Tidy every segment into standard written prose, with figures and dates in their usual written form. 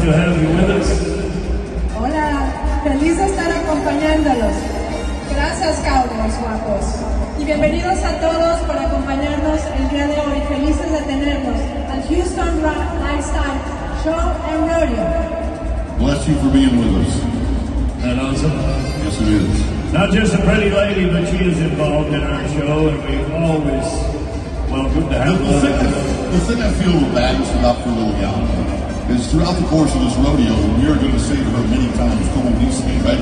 to have you with us. Hola, feliz de estar acompañándolos. Gracias, Cowboys guapos. Y bienvenidos a todos por acompañarnos el día de hoy. Felices de tenerlos al Houston Lifestyle Show and Rodeo. Bless you for being with us. Isn't that awesome? Yes, it is. Not just a pretty lady, but she is involved in our show, and we always welcome to have The thing I feel baddest about for Liliana is throughout the course of this rodeo, we are going to say to her many times, como dice, right?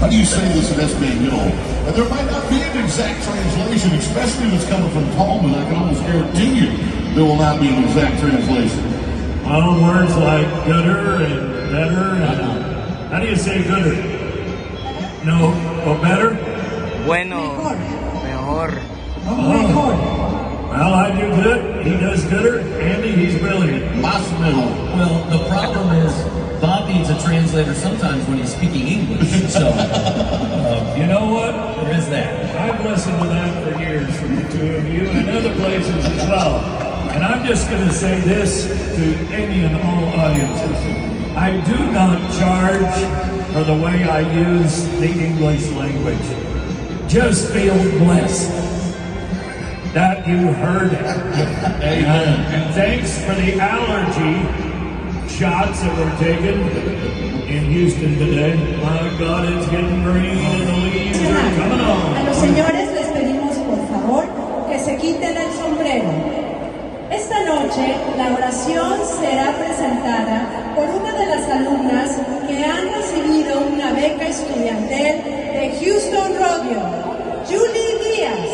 How do you say this in Espanol? And there might not be an exact translation, especially if it's coming from Tom, and I can almost guarantee you there will not be an exact translation. Well, words like gooder and better, and how do you say gooder? No, or better? Bueno, mejor. Oh. Well, I do good, he does gooder, Andy, he's brilliant. Más mejor. Well, the problem is Bob needs a translator sometimes when he's speaking English. So, You know what? there is that. I've listened to that for years from the two of you and other places as well. And I'm just going to say this to any and all audiences. I do not charge for the way I use the English language. Just feel blessed that you heard it. Amen. And thanks for the allergy shots that were taken in Houston today. My God, it's getting green and the leaves are coming A los on. señores les pedimos por favor que se quiten el sombrero. Esta noche la oración será presentada por una de las alumnas que han recibido una beca estudiantil de Houston Rodeo, Julie Díaz.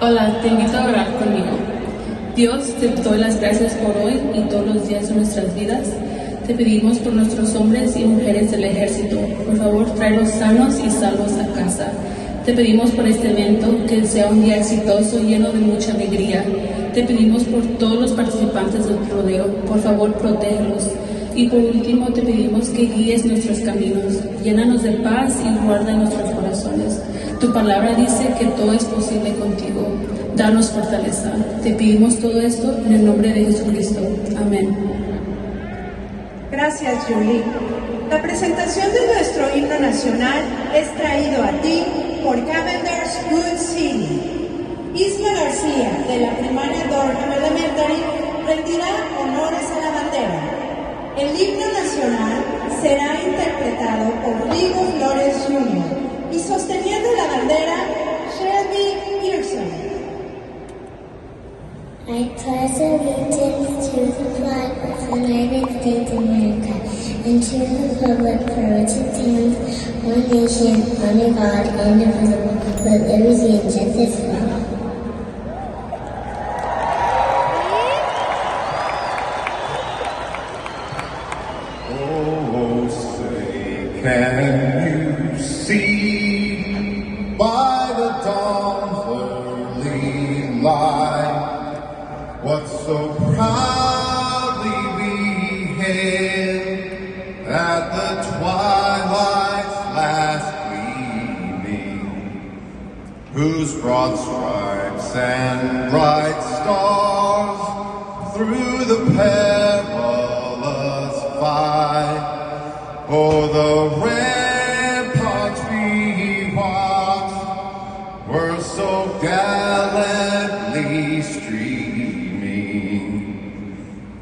Hola, te invito a orar conmigo. Dios, te doy las gracias por hoy y todos los días de nuestras vidas. Te pedimos por nuestros hombres y mujeres del ejército. Por favor, tráelos sanos y salvos a casa. Te pedimos por este evento que sea un día exitoso, lleno de mucha alegría. Te pedimos por todos los participantes del rodeo. Por favor, protégelos. Y por último, te pedimos que guíes nuestros caminos. Llénanos de paz y guarda nuestros corazones. Tu palabra dice que todo es posible contigo. Danos fortaleza. Te pedimos todo esto en el nombre de Jesucristo. Amén. Gracias, Julie. La presentación de nuestro himno nacional es traído a ti por Cavender's Good City. Isla García, de la primaria Durham Elementary, rendirá honores a la bandera. El himno nacional será interpretado por Rigo Flores Jr. y sosteniendo la bandera, Shelby Pearson. I pledge allegiance to the flag of the United States of America and to the republic for which it stands, one nation, under God, indivisible, with liberty and justice for all. Oh, say, can you see by the dawn's early light what so proudly we hailed at the twilight's last gleaming, whose broad stripes and bright stars through the perilous fight o'er the ramparts we watched were so gallantly streaming,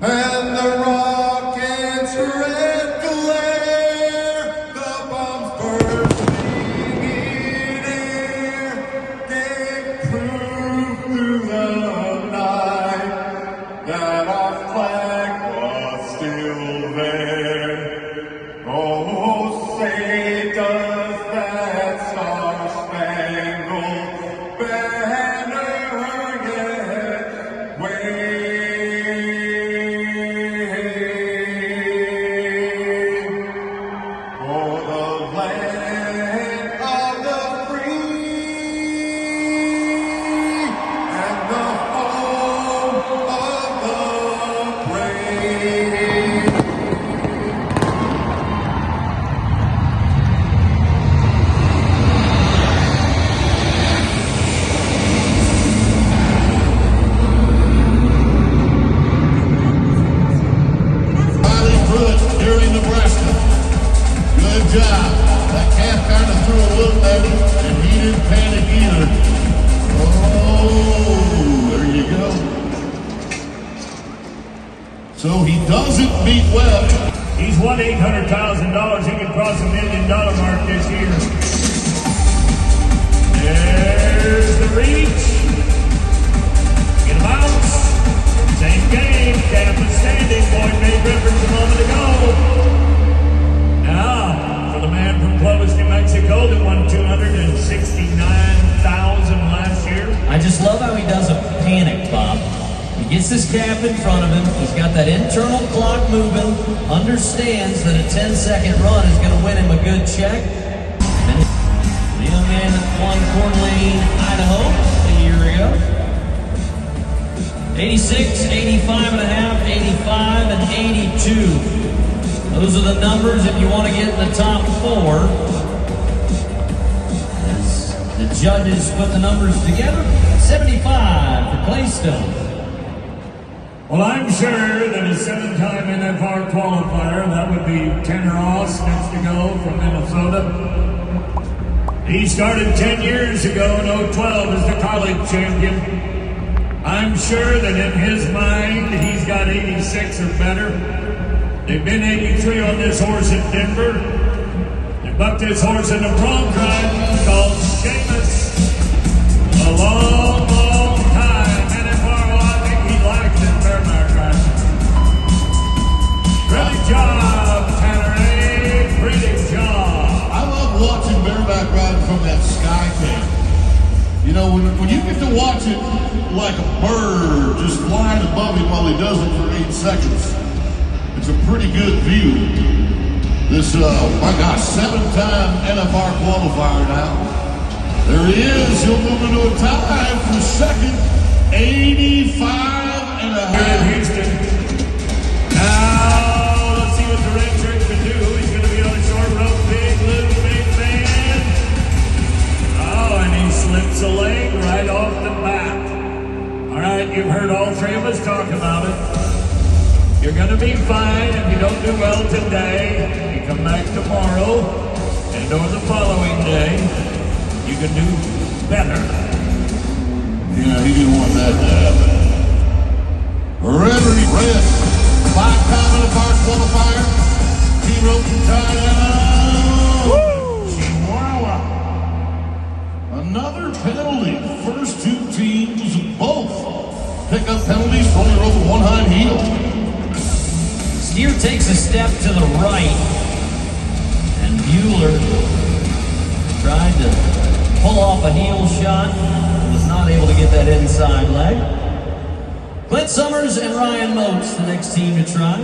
and the rocket's red glare, the bombs bursting in air, gave proof through the night that our flag was still there. Oh, say does that star-spangled banner yet wave? panic, and he didn't panic either. Oh, there you go. So he doesn't beat Webb. He's won $800,000. He could cross $1 million mark this year. There's the reach. Get a bounce. Same game. Tampa standing. Boyd made reference a moment ago. Now, for the man from Clovis, New Mexico that won $269,000 last year. I just love how he doesn't panic, Bob. He gets his cap in front of him. He's got that internal clock moving, understands that a 10-second run is going to win him a good check. And the young man that won Coeur d'Alene, Idaho a year ago. 86, 85 and a half, 85, and 82. Those are the numbers if you want to get in the top four. As the judges put the numbers together, 75 for Claystone. Well, I'm sure that a 7-time NFR qualifier, that would be Tanner Ross, next to go from Minnesota. He started 10 years ago in 2012 as the college champion. I'm sure that in his mind, he's got 86 or better. They've been 83 on this horse in Denver. They bucked this horse in a bronc ride called Seamus. A long, long time. NFR, I think he liked it. Great job, Tanner. Pretty job. I love watching bareback riding from that sky cam. You know, when you get to watch it like a bird just flying above him while he does it for 8 seconds, it's a pretty good view. This, my gosh, 7-time NFR qualifier now. There he is. He'll move into a time for second, 85 and a half. Here in Houston. Now, let's see what the red shirt can do. He's going to be on a short rope. Big, little, big man. Oh, and he slips a leg right off the bat. All right, you've heard all three of us talk about it. You're going to be fine if you don't do well today. You come back tomorrow and or the following day, you can do better. Yeah, he didn't want that to happen. Reverie Red, 5-time NFR qualifier. Team rope and tie down. Chihuahua. Another penalty. First two teams both pick up penalties for only roping one hind heel. Steer takes a step to the right, and Bueller tried to pull off a heel shot, was not able to get that inside leg. Clint Summers and Ryan Moats, the next team to try.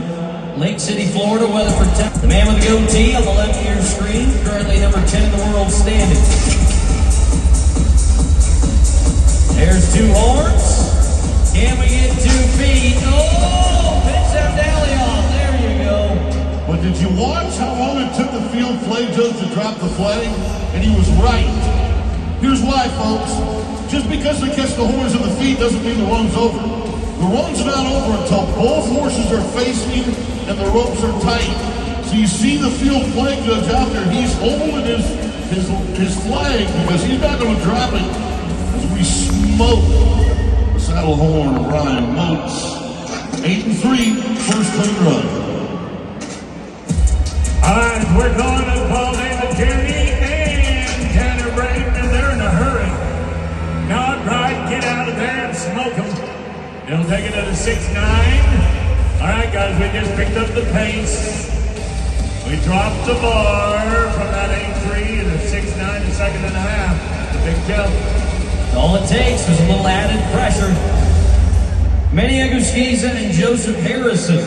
Lake City, Florida, Weatherford, Texas. The man with the goatee on the left of your screen, currently number 10 in the world standing. There's two horns. Can we get 2 feet? Oh, pitch that dally off. There you go. But did you watch how long it took the field flag judge to drop the flag? And he was right. Here's why, folks. Just because they catch the horns in the feet doesn't mean the run's over. The run's not over until both horses are facing and the ropes are tight. So you see the field flag judge out there. He's holding his flag because he's not going to drop it as we smoke the saddle horn of Ryan Moats. 8-3, first clean run. All right, we're going to Paul David Tierney and Tanner Braden, and they're in a hurry. Not right, get out of there and smoke them. They'll take it at a 6-9. All right, guys, we just picked up the pace. We dropped the bar from that 8-3 to 6-9 to second and a half. The big jump. All it takes is a little added pressure. Manny Agusquiza and Joseph Harrison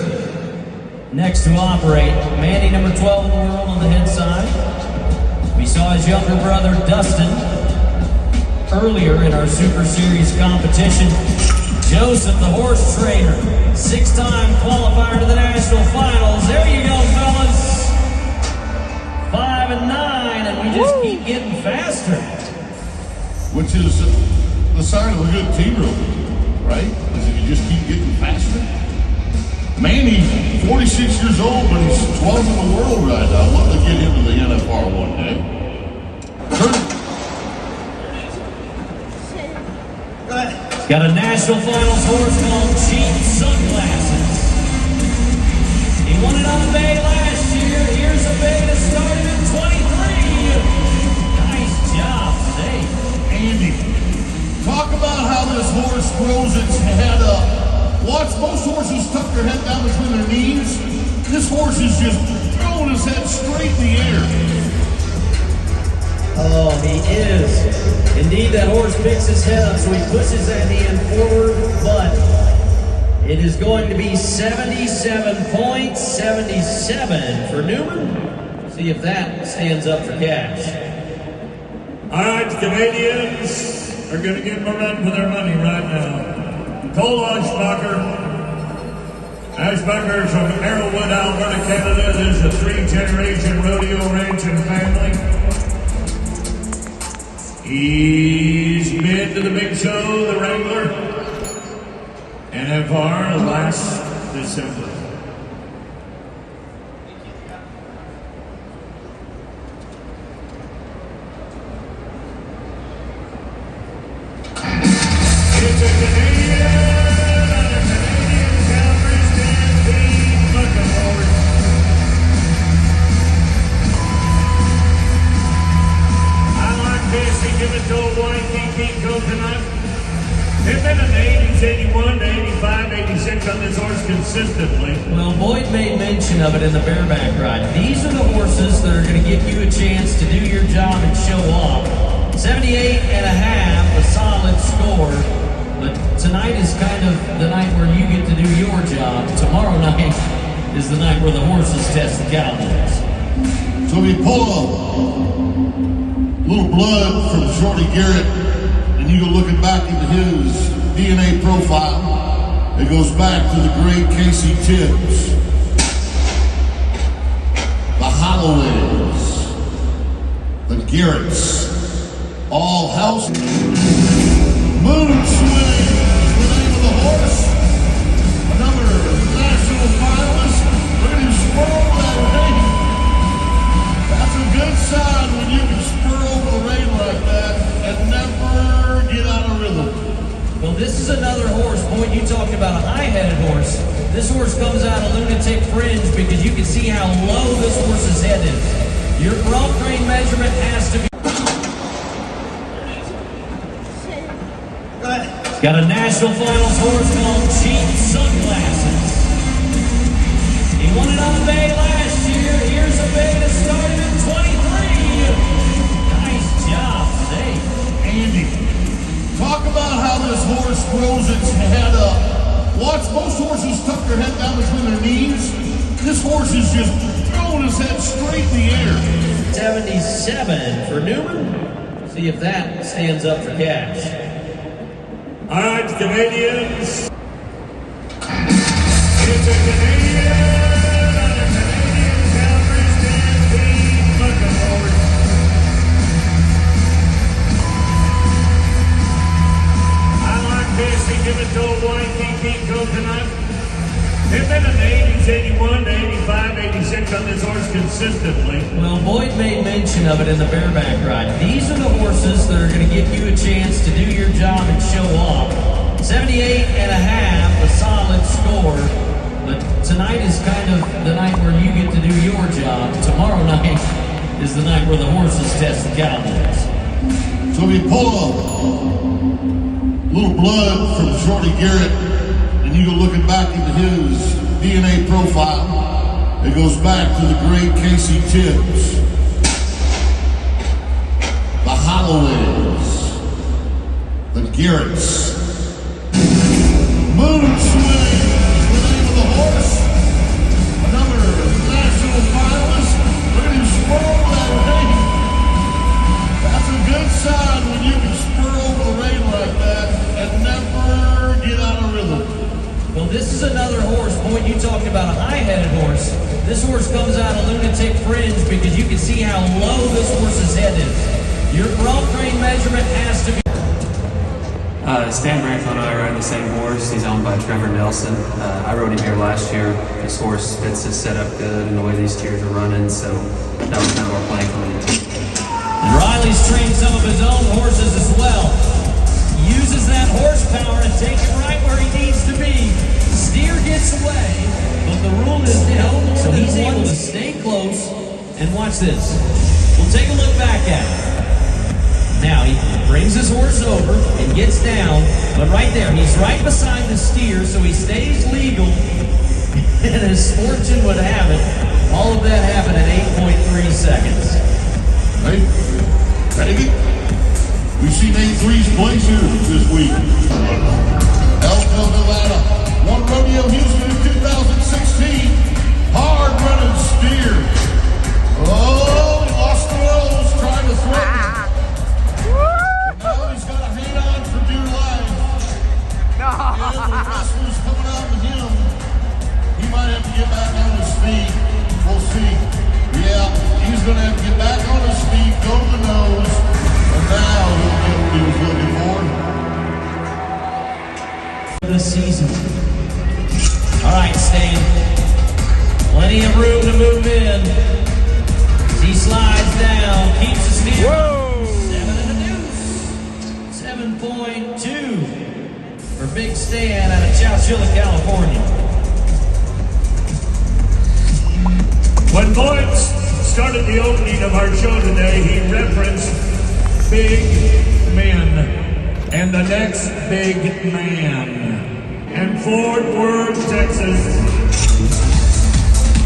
next to operate. Manny, number 12 in the world on the head side. We saw his younger brother, Dustin, earlier in our Super Series competition. Joseph, the horse trainer, 6-time qualifier to the national finals. There you go, fellas. 5 and 9, and we just keep getting faster. Which is the sign of a good team rope, right? Is if you just keep getting faster. Manny, 46 years old, but he's 12th in the world right now. I'd love to get him to the NFR one day. He's got a national finals horse called Cheap Sunglasses. He won it on the bay last year. Here's a bay that started in 23. Nice job, Dave. Andy, talk about how this horse throws its head up. Watch, most horses tuck their head down between their knees. This horse is just throwing his head straight in the air. Oh, he is. Indeed, that horse picks his head up, so he pushes that hand forward, but it is going to be 77.77 for Newman. See if that stands up for cash. All right, the Canadians are going to give them a run for their money right now. Cole Ojinaga. Ashbucker's from Arrowwood, Alberta, Canada. This is a 3-generation rodeo ranching family. He's been to the big show, the Wrangler, and FR last December. It's a Canadian, and a Canadian Calvary Stampede looking forward. I like this. They give it to a white Kiki coconut. They've been in the 80s, 81 to 85, 86 on this horse consistently. Well, Boyd made mention of it in the bareback ride. These are the horses that are going to give you a chance to do your job and show off. 78 and a half, a solid score. But tonight is kind of the night where you get to do your job. Tomorrow night is the night where the horses test the Cowboys. So we pull a little blood from Shorty Garrett, and you go looking back into his DNA profile. It goes back to the great Casey Tibbs, the Holloways, the Garretts, all house. Moon Swing is the name of the horse. Another national finalist. Look at him spur over that rein. That's a good sign when you can spur over the rein like that and never get out of rhythm. Well, this is another horse. Boy, you talked about a high-headed horse. This horse comes out of lunatic fringe because you can see how low this horse's head is. Your bronc rein measurement has to be. He's got a national finals horse called Cheap Sunglasses. He won it on the bay last year. Here's a bay that started in 23. Nice job, Dave. Andy, talk about how this horse throws its head up. Watch, most horses tuck their head down between their knees. This horse is just throwing his head straight in the air. 77 for Newman. See if that stands up for cash. All right, Canadians. It's a Canadian, and a Canadian Calvary Stampede looking forward. I like this. They give it to a white Kiki coconut. They've been in the 80s, 81 to 85, 86 on this horse consistently. Well, Boyd made mention of it in the bareback ride. These are the horses that are going to give you a chance to do your job and show off. 78 and a half, a solid score. But tonight is kind of the night where you get to do your job. Tomorrow night is the night where the horses test the Cowboys. So we pull a little blood from Shorty Garrett, and you go looking back into his DNA profile. It goes back to the great Casey Tibbs, the Holloways, the Garretts. Moon Swing is the name of the horse. Another national finalist. Look at him spur over that rein. That's a good sign when you can spur over the rein like that and never get out of rhythm. Well, this is another horse. Boy, you talked about a high-headed horse. This horse comes out of lunatic fringe because you can see how low this horse's head is. Your bronc rein measurement has to be. Stan Branco and I ride the same horse. He's owned by Trevor Nelson. I rode him here last year. This horse fits his setup good and the way these steers are running, so that was kind of our plan coming into it. And Riley's trained some of his own horses as well. Uses that horsepower And watch this. We'll take a look back at it. Now, he brings his horse over and gets down, but right there, he's right beside the steer, so he stays legal. And as fortune would have it, all of that happened in 8.3 seconds. Hey, baby, we've seen A3's Blazer this week. Elko, Nevada, won Rodeo Houston in 2016. Hard running steer. Oh, he lost the nose trying to threaten. And now he's got to hang on for dear life. And the wrestler's coming out with him. He might have to get back on his feet. We'll see. Yeah, he's going to have to get back on his feet, go to the nose, and now he'll get what he was looking for. This season. All right, Stan. Plenty of room to move in. He slides down, keeps the steer. Whoa! 7 and a deuce. 7.2 for Big Stan out of Chowchilla, California. When Boyd started the opening of our show today, he referenced big men and the next big man. And Fort Worth, Texas,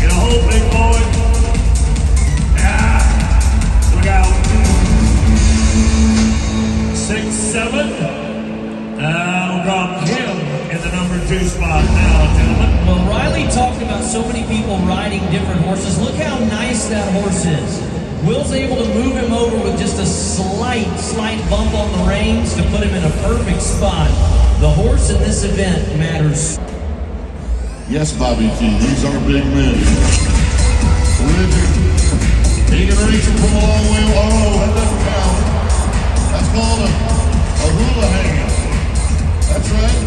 get a hold, big boy. Look out. 6'7". I'll drop him in the number 2 spot now, gentlemen. Well, Riley talked about so many people riding different horses. Look how nice that horse is. Will's able to move him over with just a slight bump on the reins to put him in a perfect spot. The horse in this event matters. Yes, Bobby T, these are big men. Richard, he can reach him from a long way. Oh, that doesn't count. That's called a hula hang. That's right.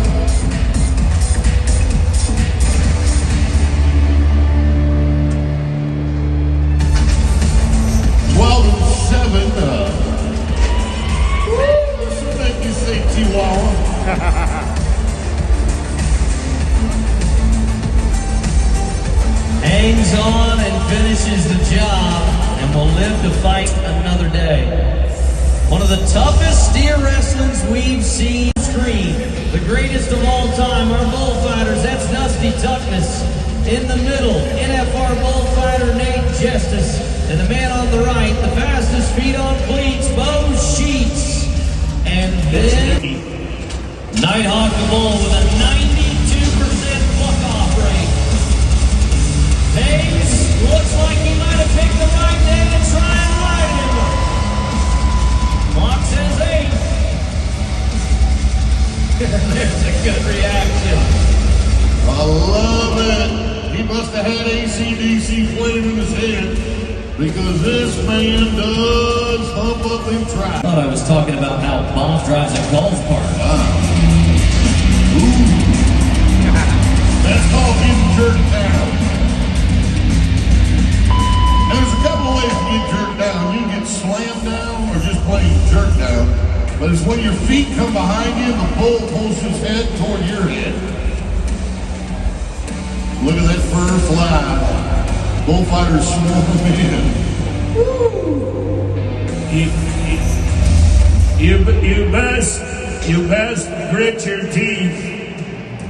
This will make you say Chihuahua. Hangs on and finishes the job and will live to fight another day. One of the toughest steer wrestlers we've seen on screen. The greatest of all time, our bullfighters, that's Dusty Tuckness. In the middle, NFR bullfighter Nate Justice. And the man on the right, the fastest feet on cleats, Bo Sheets. And then Nighthawk the Bull with a 92% pluck-off rate. Hayes looks like he might have picked the right day to try and ride him. Clock says 8. There's a good reaction. I love it. He must have had AC/DC playing in his head because this man does hump up and try. I thought I was talking about how Bob drives a golf cart. That's called getting jerked down. And there's a couple of ways to get jerked down. You can get slammed down or just plain jerked down. But it's when your feet come behind you and the bull pulls his head toward your head. Look at that fur fly. Bullfighters swarm in. You best grit your teeth.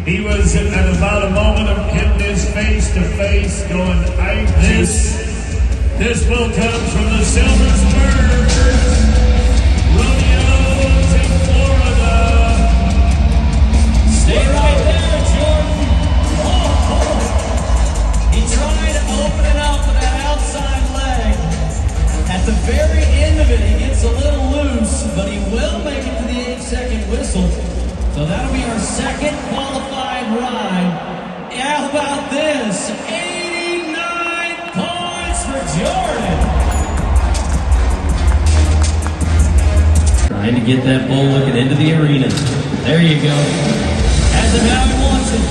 He was at about a moment of hitting his face to face, going, this bull comes from the Silver Spurs. Rodeos in Florida. Stay right there, Jordan. He tried opening up with that outside leg. At the very end of it, he gets a little loose, but he will make it to the 8-second whistle. So that'll be our second qualified ride. How about this? 89 points for Jordan. Trying to get that bull looking into the arena. There you go. Has him how he wants it.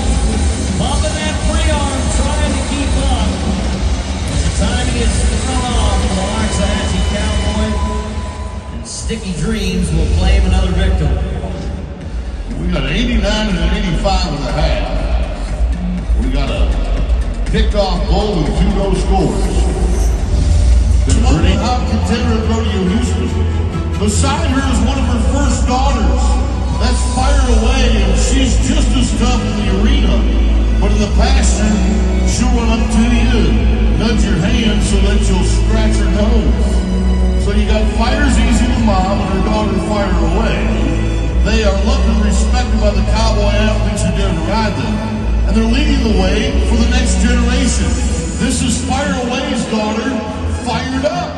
Pumping that free arm, trying to keep up. The timing is thrown off for the Waxahachie Cowboy. And Sticky Dreams will claim another victim. We got an 89 and an 85 and a half. We got a picked off bull and 2 no scores. Been a pretty hot contender at Rodeo Houston. Beside her is one of her first daughters. That's Fire Away, and she's just as tough in the arena. But in the pasture, she'll run up to you, nudge your hand so that you'll scratch her nose. So you got Fire's Easy, the mom, and her daughter Fire Away. They are loved and respected by the cowboy athletes who dare to ride them. And they're leading the way for the next generation. This is Fire Away's daughter, Fired Up.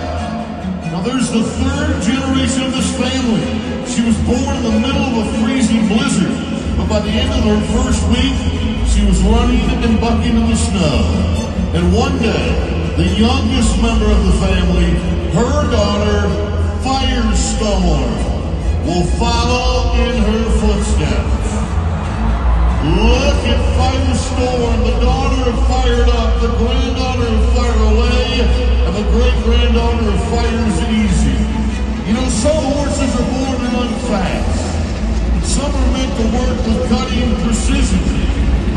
Now there's the third generation of this family. She was born in the middle of a freezing blizzard, but by the end of her first week, she was running and bucking in the snow. And one day, the youngest member of the family, her daughter, Firestorm, will follow in her footsteps. Look at Firestorm, the daughter of Fired Up, the granddaughter of Fire Away, and the great-granddaughter of Fire's Easy. You know, some horses are born to run fast. Some are meant to work with cutting precision.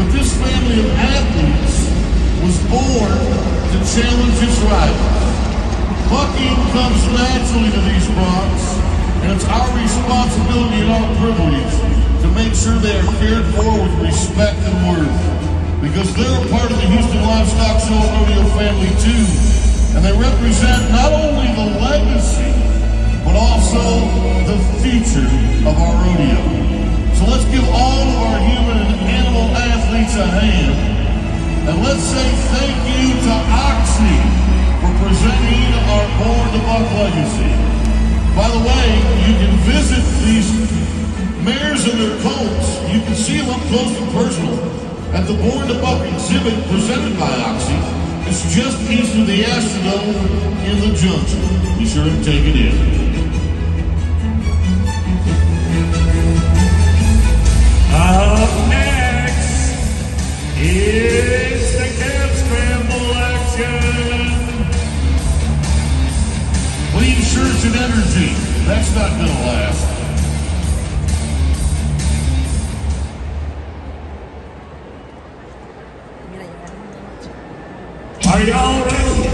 But this family of athletes was born to challenge its rivals. Bucking comes naturally to these broncs, and it's our responsibility and our privilege to make sure they are cared for with respect and worth. Because they're a part of the Houston Livestock Show and Rodeo family too. And they represent not only the legacy, but also the future of our rodeo. So let's give all of our human and animal athletes a hand. And let's say thank you to Oxy for presenting our Born to Buck legacy. By the way, you can visit these mares and their colts. You can see them up close and personal at the Born to Buck exhibit presented by Oxy. It's just east of the Astrodome in the Junction. Be sure to take it in. Up next is the Cab Scramble action. Clean shirts and energy. That's not gonna last. Are y'all ready?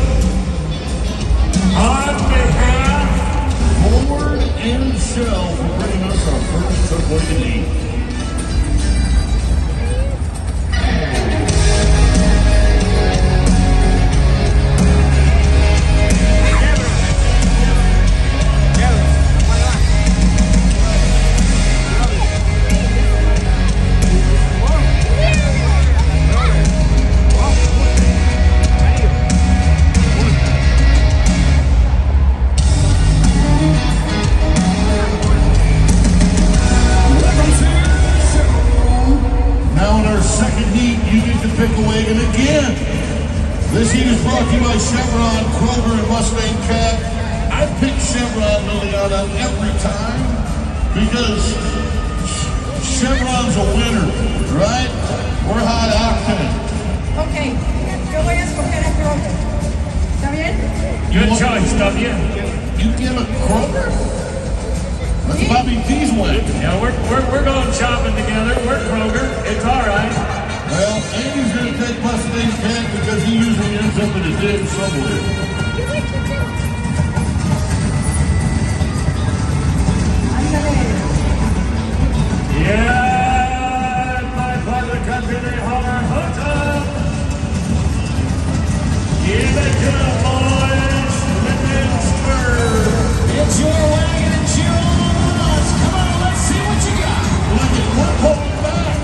On behalf Ford and Shell for bringing us our first trip way to need. This heat is brought to you by Chevron, Kroger, and Mustang Cab. I pick Chevron, Liliana, every time because Chevron's a winner, right? We're high octane. Ok, yo voy a escoger a Kroger. ¿Está bien? Good choice, W. You get a Kroger? That's Bobby D's way. Yeah, we're going shopping together. We're Kroger. It's all right. Well, Andy's going to take Mustang Cab because he usually ends up in a ditch somewhere. Yeah, my part of the country, they holler, hook up. Give it to the boys, Linden Spur. It's your wagon and cheer on us. Come on, let's see what you got. We're pulling back.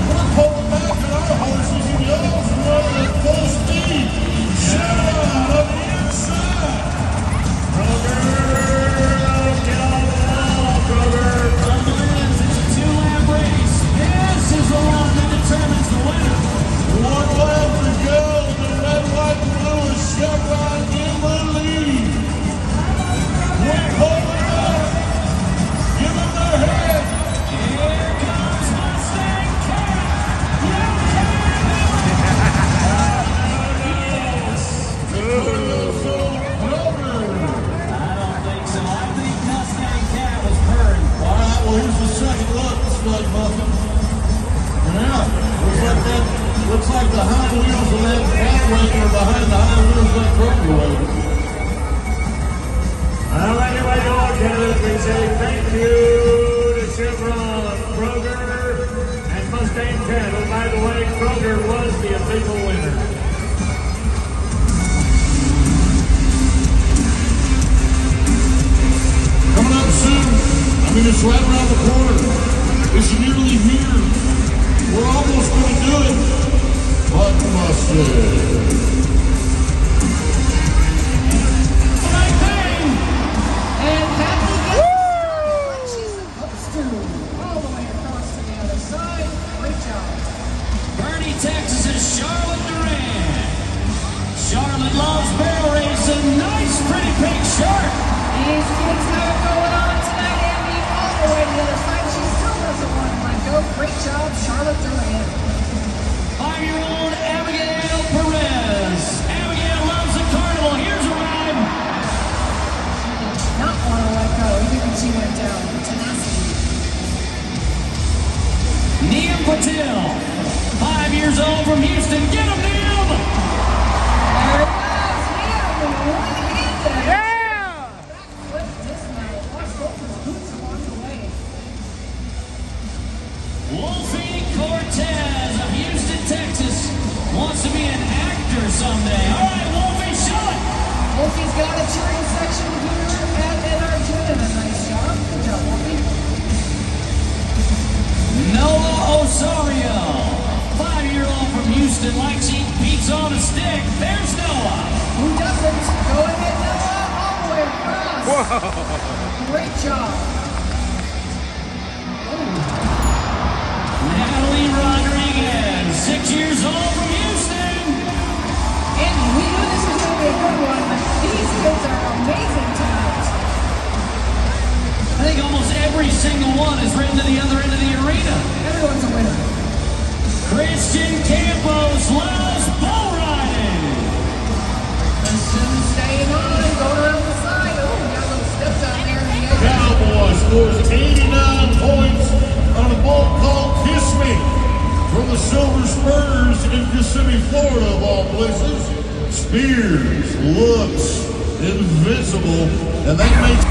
We're pulling back, and our horses and yellows are running at full speed. Chevron on the inside. Kroger, get on the ball, Kroger. From the men's, it's a two-lap race. This is the one that determines the winner. One lap to go. The red, white, and blue is Chevron in the lead. We're pulling up. Give them their head. Here comes Mustang Cab. You can't I don't think so. I think Mustang Cab was purring. All right, well, here's the second look, Stud Muffin. Yeah, looks like the hind wheels of that cat wagon are behind the hind wheels of that Kroger wagon. Well, anyway, all gathered, we say thank you to Chevron, Kroger, and Mustang Cattle. By the way, Kroger was the official winner. Coming up soon. I mean, it's right around the corner. It's nearly here. We're almost going to do it. But Mustang. And happy gets like she's supposed to. All the way across to the other side. Great job. Bernie, Texas is Charlotte Duran. Charlotte loves barrel racing. Nice, pretty pink shirt. These kids have it going on tonight. Andy all the way to the other side. She still doesn't want to let go. Great job, Charlotte Duran. 5-year-old Abigail Perez. Abigail loves the carnival. Here's a ride. Not want to let go, even when she went down. Tenacity. Niam Patil, 5 years old from Houston. Get him, Niam! There it goes. Liam, one-handed. Yeah! Backflip dismount. Watch both his boots along the way. Wolfie Cortez of Houston, Texas. Wants to be an actor someday. All right, Wolfie, show it! Wolfie's got a cheering section here at NR doing a nice job. Good job, Wolfie. Noah Osorio, 5-year-old from Houston, likes eating pizza on a stick. There's Noah. Who doesn't? Go ahead, Noah, all the way across. Whoa. Great job. Natalie Rodriguez, 6 years old from Houston. Andy, we knew this was going to be a good one, but these kids are amazing tonight. I think almost every single one is written to the other end of the arena. Everyone's a winner. Christian Campos loves bull riding. Christian staying on, going around the side. Oh, we got a little step down there in the edge. Cowboy scores 89 points on a ball called Kiss Me from the Silver Spurs in Kissimmee, Florida, of all places. Spears looks invincible, and that makes